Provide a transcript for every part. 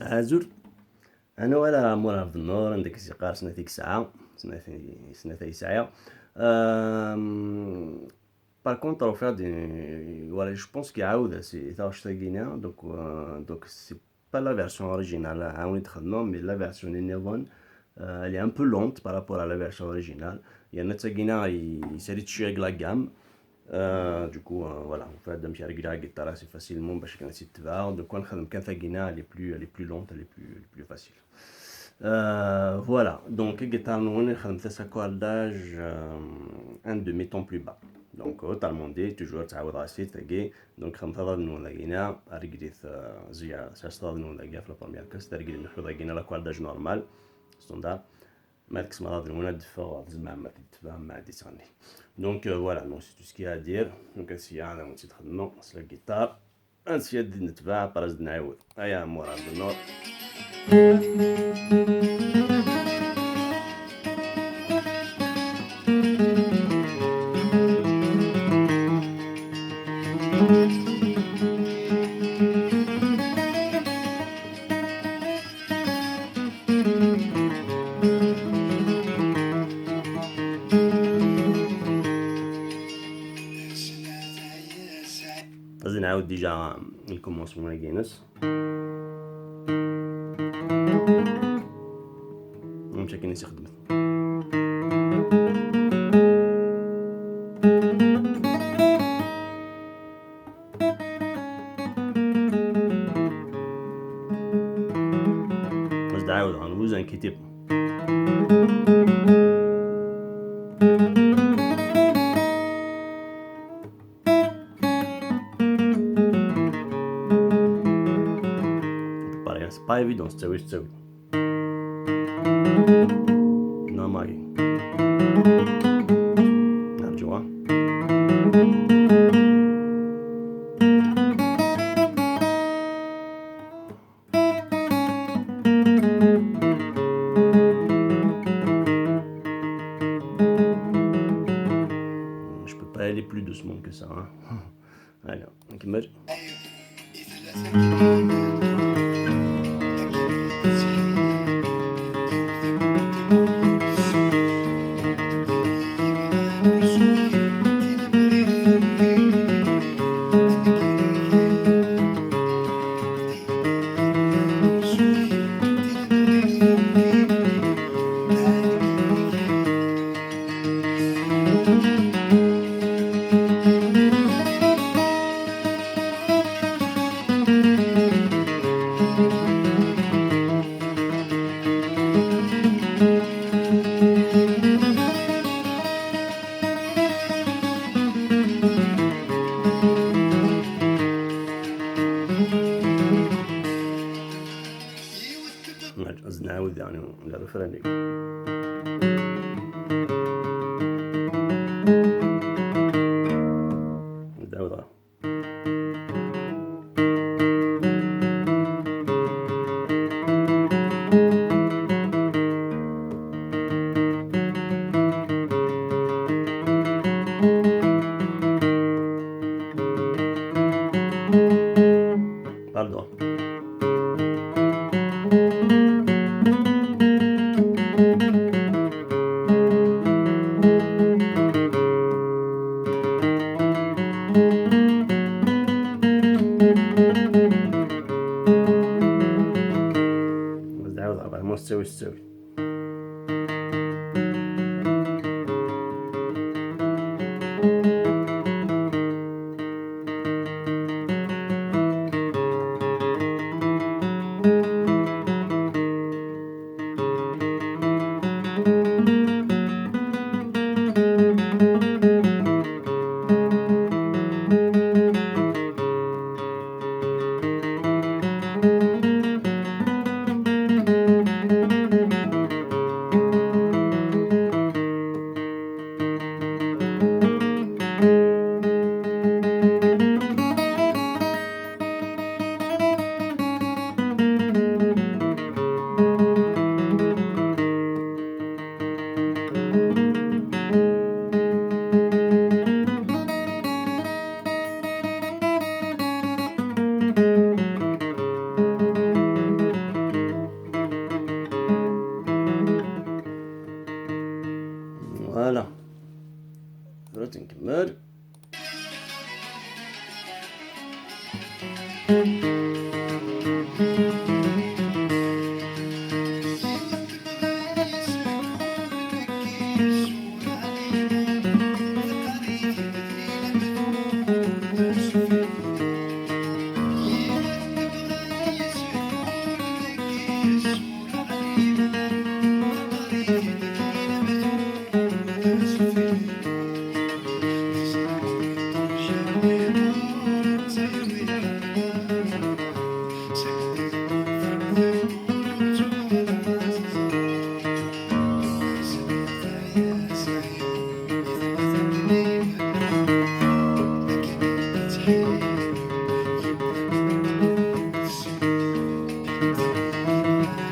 Azur, أنا ولا مورا في النور عندك سيقار سنتيك ساعة سنتي ساعة. بار كونتر فيها دي ولا جو بونس كيعاود سي تاش تاكينا دوك سي با لا فيرسيون اوريجينال عاوني تخدمو مي لا فيرسيون لي نيفون elle est un peu lente par rapport à la version originale. Il y a Natsagina, il s'est réduit avec la gamme. Voilà, on fait d'un pierre la guitare assez facilement parce que c'est tvar. Donc, quand la guitare elle est plus lente, elle est plus facile. Voilà, donc guitare nous on est sa cordage un demi-ton plus bas. Donc, totalement dit, toujours ça va rester tagué. Donc, on va nous la guitare, à régler ça se nous la guitare la première casse, à régler la guitare la cordage normal, standard. Max مرات المناد فوق زعما ما تتفاهم مع ديساني دونك فوالا دونك سي تو سكي ا دير دونك هادشي انا ونسي تخدمو سلا الجيتار هادشي نتباع باراز نعاود ايا مورا النور. لازم نعاود ديجا الكومونسمون كاينس مشى كاينس يخدم باش نعاود غنوز انكيتي c'est pas évident تسوي نورمال نرجعوا je peux pas aller plus doucement que ça hein. Allez نكمل. قصدي نعاود يعني الريفرين نعاودها. Pardon. تسوي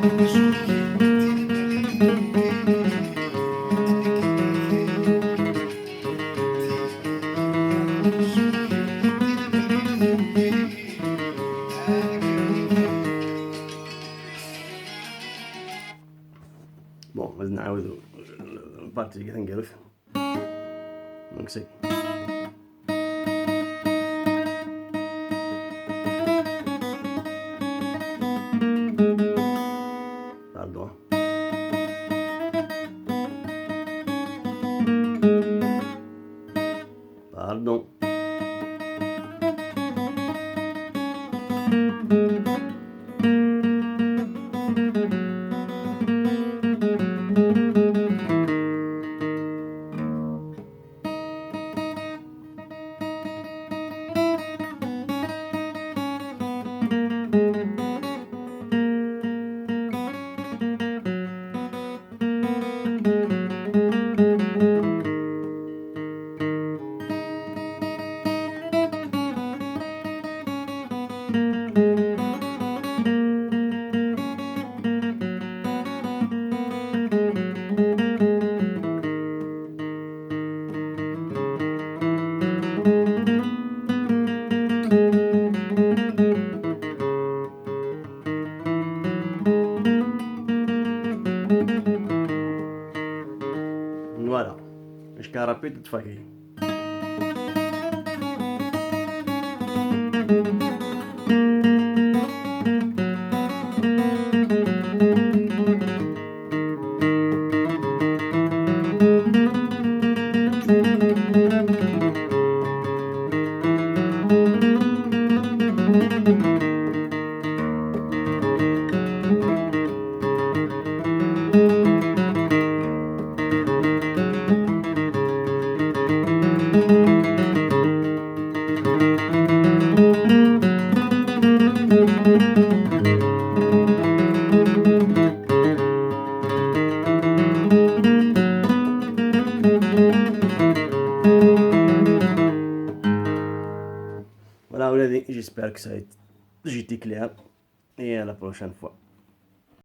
بون غادي نعاودو البارتي اللي كنديرو فيه. دونك سي pardon. Pardon. Voilà. Jusqu'à rapide de faillir. Voilà, j'espère que ça a été clair et à la prochaine fois.